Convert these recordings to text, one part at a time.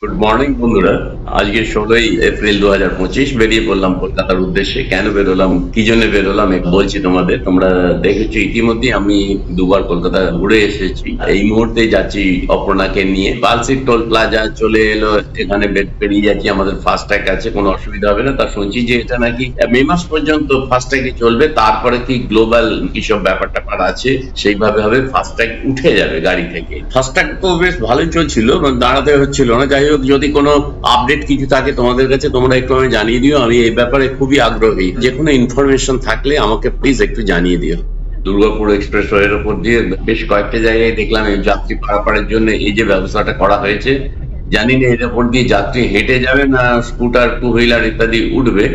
Good morning বন্ধুরা। আজকে 16ই April 2025 বেরিয়ে পড়লাম কলকাতার উদ্দেশ্যে। কেন বেরোলাম, কি জন্য বেরোলাম বলছি তোমাদের। তোমরা দেখেছো ইতিমধ্যে আমি দুবার কলকাতা ঘুরে এসেছি। এই মুহূর্তে যাচ্ছি অপর্ণাকে নিয়ে। পালসিক টোল প্লাজা চলে এলো, এখানে পেরিয়ে যাচ্ছি। আমাদের ফাস্ট্যাগ আছে, কোনো অসুবিধা হবে না। তা শুনছি যে এটা নাকি মে মাস পর্যন্ত ফাস্ট্যাগে চলবে, তারপরে কি গ্লোবাল কিসব ব্যাপার ট্যাপার আছে সেইভাবে হবে, ফাস্ট্যাগ উঠে যাবে গাড়ি থেকে। ফাস্ট্যাগ তো বেশ ভালোই চলছিল, দাঁড়াতে হচ্ছিল না। যাই হোক, যদি কোনো আপডেট কিছু থাকে তোমাদের কাছে তোমরা একটু আমি জানিয়ে দিও। আমি এই ব্যাপারে খুবই আগ্রহী। যে কোনো ইনফরমেশন থাকলে আমাকে প্লিজ একটু জানিয়ে দিও। দুর্গাপুর এক্সপ্রেসওয়ের উপর দিয়ে বেশ কয়েকটা জায়গায় দেখলাম এই যাত্রী পারাপারের জন্য এই যে ব্যবস্থাটা করা হয়েছে। জানি না এর উপর দিয়ে যাত্রী হেঁটে যাবে না স্কুটার, টু হুইলার ইত্যাদি উঠবে।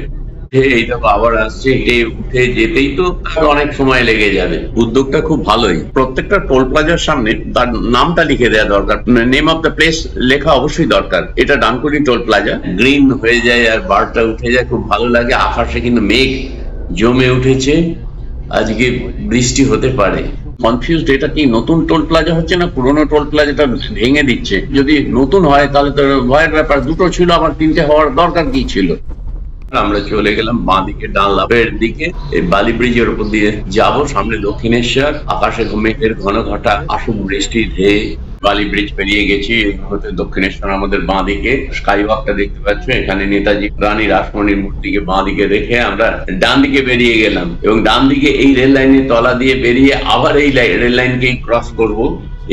এই দেখো আবার আসছে, হেঁটে উঠে যেতেই তো অনেক সময় লেগে যাবে। উদ্যোগটা খুব ভালোই। প্রত্যেকটা টোল প্লাজার সামনে তার নামটা লিখে দেওয়া দরকার, নেম অফ দ্য প্লেস লেখা অবশ্যই দরকার। এটা ডানকুনি টোল প্লাজা। গ্রিন হয়ে যায় আর বারটা উঠে যায়, খুব ভালো লাগে। আকাশে কিন্তু মেঘ জমে উঠেছে, আজকে বৃষ্টি হতে পারে। কনফিউজড, এটা কি নতুন টোল প্লাজা হচ্ছে না পুরোনো টোল প্লাজাটা ভেঙে দিচ্ছে? যদি নতুন হয় তাহলে তো ভয়ের ব্যাপার। দুটো ছিল, আবার তিনটে হওয়ার দরকার কি ছিল? আমরা চলে গেলাম বাঁ দিকে, ডানলাপের দিকে। এই বালি ব্রিজের উপর দিয়ে যাব। সামনে দক্ষিণেশ্বর, আকাশে মেঘের ঘন ঘটা, আসুক বৃষ্টির ধেয়ে। বালি ব্রিজ পেরিয়ে গেছি, হতে দক্ষিণেশ্বর আমাদের বাঁ দিকে। স্কাই ওয়াকটা দেখতে পাচ্ছ, এখানে নেতাজি রানী রাসমণির মূর্তিকে বাঁ দিকে রেখে আমরা ডান দিকে বেরিয়ে গেলাম। এবং ডান দিকে এই রেল লাইনের তলা দিয়ে বেরিয়ে আবার এই রেল লাইনকেই ক্রস করব।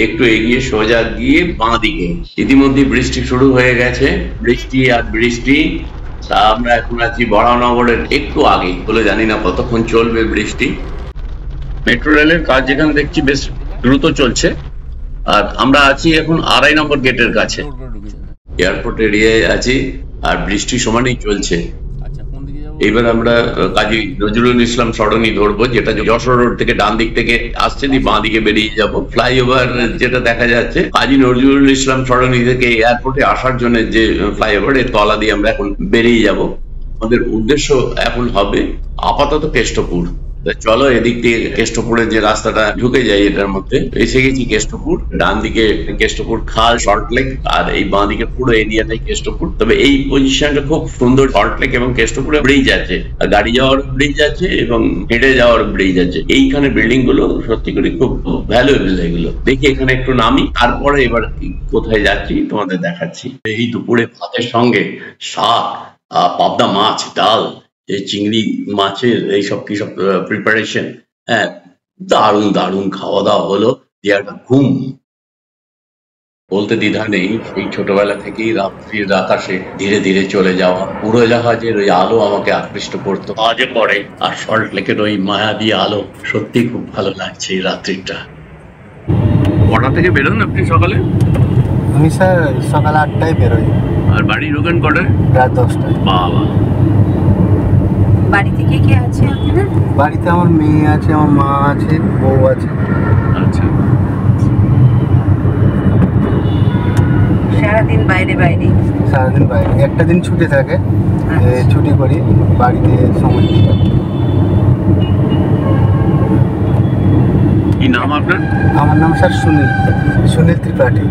একটু এগিয়ে সোজা গিয়ে বাঁ দিকে। ইতিমধ্যে বৃষ্টি শুরু হয়ে গেছে, বৃষ্টি আর বৃষ্টি। তা আমরা এখন আছি বরানগরের একটু আগে বলে, জানি না কতক্ষণ চলবে বৃষ্টি। মেট্রো রেলের কাজ যেখানে দেখছি বেশ দ্রুত চলছে। আর আমরা আছি এখন 2.5 নম্বর গেটের কাছে, এয়ারপোর্ট এরিয়ায় আছি। আর বৃষ্টি সমানেই চলছে। এবার আমরা কাজী নজরুল ইসলাম সরণি ধরবো, যেটা যশোর রোড থেকে ডান দিক থেকে আসছে, দিয়ে বাঁ দিকে বেরিয়ে যাব। ফ্লাইওভার যেটা দেখা যাচ্ছে কাজী নজরুল ইসলাম সরণি থেকে এয়ারপোর্টে আসার জন্য যে ফ্লাইওভার, এর তলা দিয়ে আমরা এখন বেরিয়ে যাব। আমাদের উদ্দেশ্য এখন হবে আপাতত কেষ্টপুর। চলো এদিক দিয়ে কেষ্টপুরের যে রাস্তাটা ঢুকে যায় এটার মধ্যে, এসে গেছি কেষ্টপুর। ডান দিকে কেষ্টপুর খাল, সল্টলেক, আর এই বাঁ দিকে পুরো এরিয়াটাই কেষ্টপুর। তবে এই পজিশনটা খুব সুন্দর। সল্টলেক এবং কেষ্টপুরে ব্রিজ আছে, গাড়ি যাওয়ার ব্রিজ আছে এবং হেঁটে যাওয়ার ব্রিজ আছে। এইখানে বিল্ডিং গুলো সত্যি করে খুব ভ্যালুয়েবল। এগুলো দেখি এখানে একটু নামি, তারপরে এবার কোথায় যাচ্ছি তোমাদের দেখাচ্ছি। এই দুপুরে ভাতের সঙ্গে শাক, পাবদা মাছ, ডাল, এই চিংড়ি মাছের এইসব কি সব প্রিপারেশন, হ্যাঁ, দারুণ দারুণ খাওয়া দাওয়া হলো। দিয়ে একটা ঘুম। বলতে দ্বিধা নেই, সেই ছোটবেলা থেকেই রাত্রির আকাশে ধীরে ধীরে চলে যাওয়া উড়োজাহাজের ওই আলো আমাকে আকৃষ্ট করতো, আজও করে। আর সল্ট লেকের ওই মায়াবী আলো, সত্যি খুব ভালো লাগছে এই রাত্রিটা। কটা থেকে বেরোন আপনি সকালে? আমি স্যার সকাল 8টায় বেরোই। আর বাড়ি ঢোকেন কটায়? রাত 10টায়। বাবা। বাড়িতে কে কে আছে আপনার? বাড়িতে আমার মেয়ে আছে, আমার মা আছে, বউ আছে। আচ্ছা। সারাদিন বাইরে বাইরে? সারাদিন বাইরে, একটা দিন ছুটি থাকে, ছুটি করি, বাড়িতে সময় দিই। কি নাম আপনার? আমার নাম স্যার সুনীল ত্রিপাঠী।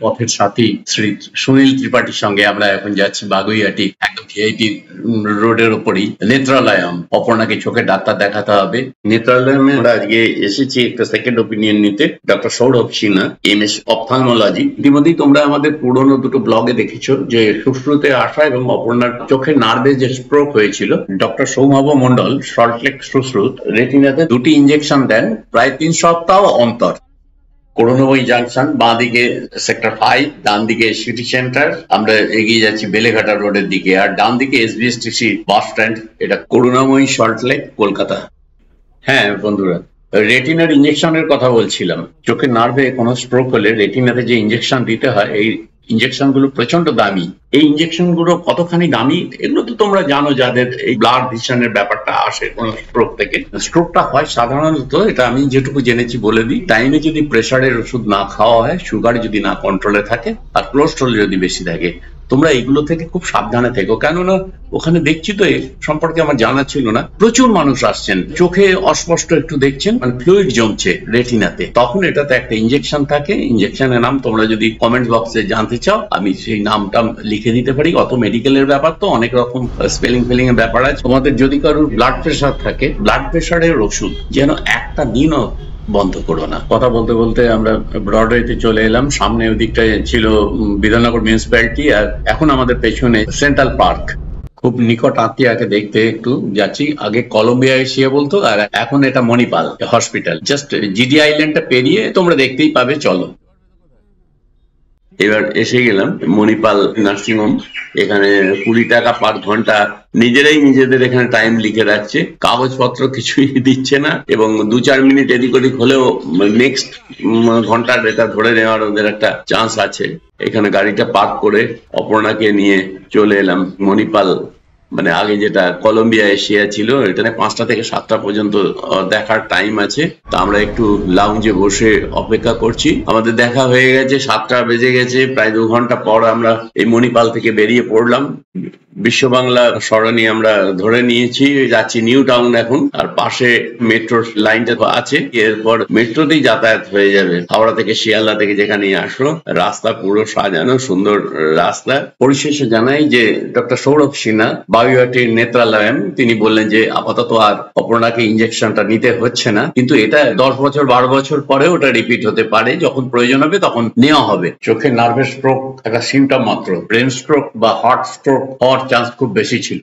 পথের সাথী শ্রী সুনীল ত্রিপাঠীর সঙ্গে আমরা এখন যাচ্ছি বাগুইহাটি, একদম ভিআইপি রোডের উপরই নেত্রালয়ম। অপর্ণাকে চোখে ডাক্তার দেখাতে হবে। নেত্রালয়মে আমরা আজকে এসেছি একটা সেকেন্ড ওপিনিয়ন নিতে। Doctor Sourav Sinha, MS ophthalmology. ইতিমধ্যেই তোমরা আমাদের পুরোনো দুটো ব্লগে দেখেছো যে সুশ্রুতে আসা এবং অপর্ণার চোখের নার্ভে যে স্ট্রোক হয়েছিল। ডক্টর সৌমভ মন্ডল, সল্টলেক সুশ্রুত, রেটিনাতে 2টি ইঞ্জেকশন দেন প্রায় 3 সপ্তাহ অন্তর। করুণাময়ী জাংশন, বাঁ দিকে সেক্টর 5, ডান দিকে সিটি সেন্টার। আমরা এগিয়ে যাচ্ছি বেলেঘাটা রোডের দিকে। আর ডান দিকে SBSTC বাস স্ট্যান্ড। এটা করুণাময়ী, সল্টলেক, কলকাতা। হ্যাঁ বন্ধুরা, রেটিনার ইঞ্জেকশনের কথা বলছিলাম। চোখের নার্ভে কোনো স্ট্রোক হলে রেটিনাতে যে ইঞ্জেকশন দিতে হয়, এই ইঞ্জেকশন গুলো প্রচন্ড দামি। এই ইঞ্জেকশন গুলো কতখানি দামি এগুলো তো তোমরা জানো, যাদের এই ব্লাড ভিশনের ব্যাপারটা আসে কোন স্ট্রোক থেকে। স্ট্রোকটা হয় সাধারণত, এটা আমি যেটুকু জেনেছি বলে দিই, টাইমে যদি প্রেসারের ওষুধ না খাওয়া হয়, সুগার যদি না কন্ট্রোলে থাকে, আর কোলেস্ট্রল যদি বেশি থাকে, তোমরা এগুলো থেকে খুব সাবধানে থেকো, কেননা ওখানে দেখছি তো, এ সম্পর্কে আমার জানা ছিল না, প্রচুর মানুষ আসছেন, চোখে অস্পষ্ট একটু দেখছেন, মানে ফ্লুইড জমছে রেটিনাতে, তখন এটাতে একটা ইনজেকশন থাকে, ইনজেকশনের নাম তোমরা যদি কমেন্ট বক্সে জানতে চাও আমি সেই নামটা লিখে দিতে পারি। অত মেডিকেলের ব্যাপার তো, অনেক রকম স্পেলিং ফেলিং এর ব্যাপার আছে। তোমাদের যদি কারোর ব্লাড প্রেশার থাকে, ব্লাড প্রেশারের ওষুধ যেন একটা দিনও বন্ধ করো না। কথা বলতে বলতে আমরা ব্রডওয়েতে চলে এলাম, সামনে ওদিকটায় ছিল বিধাননগর মিউনিসিপ্যালিটি, আর এখন আমাদের পেছনে সেন্ট্রাল পার্ক। খুব নিকট আত্মীয়াকে দেখতে একটু যাচ্ছি, আগে কলম্বিয়া এশিয়া বলতো, আর এখন এটা মণিপাল হসপিটাল, জাস্ট জিডি আইল্যান্ডটা পেরিয়ে তোমরা দেখতেই পাবে, চলো। এবার এসে গেলাম মণিপাল নার্সিংহোম। এখানে 20 টাকা পার ঘন্টা, নিজেরাই নিজেদের এখানে টাইম লিখে রাখছে, কাগজপত্র কিছুই দিচ্ছে না, এবং 2-4 মিনিট এদিক ওদিক হলেও নেক্সট ঘন্টার এটা ধরে নেওয়ার ওদের একটা চান্স আছে। এখানে গাড়িটা পার্ক করে অপর্ণাকে নিয়ে চলে এলাম মণিপাল, মানে আগে যেটা কলম্বিয়া এশিয়া ছিল, এখানে 5টা থেকে 7টা পর্যন্ত দেখার টাইম আছে। তা আমরা একটু লাউঞ্জে বসে অপেক্ষা করছি, আমাদের দেখা হয়ে গেছে, 7টা বেজে গেছে, প্রায় 2 ঘন্টা পর আমরা এই মণিপাল থেকে বেরিয়ে পড়লাম। বিশ্ব বাংলা সরণি আমরা ধরে নিয়েছি, যাচ্ছি নিউ টাউন এখন, আর পাশে মেট্রোর লাইনটা আছে, এরপর মেট্রোতেই যাতায়াত হয়ে যাবে হাওড়া থেকে, শিয়ালদা থেকে যেখানে আসলো। রাস্তা পুরো সাজানো, সুন্দর রাস্তা। পরিশেষে জানাই যে ডক্টর সৌরভ সিনহা, বাগুইআটির নেত্রালয়ন, তিনি বললেন যে আপাতত আর অপর্ণাকে ইনজেকশনটা নিতে হচ্ছে না, কিন্তু এটা 10 বছর 12 বছর পরে ওটা রিপিট হতে পারে, যখন প্রয়োজন হবে তখন নেওয়া হবে। চোখের নার্ভের স্ট্রোক একটা সিমটম মাত্র, ব্রেন স্ট্রোক বা হার্ট স্ট্রোক হওয়ার চান্স খুব বেশি ছিল।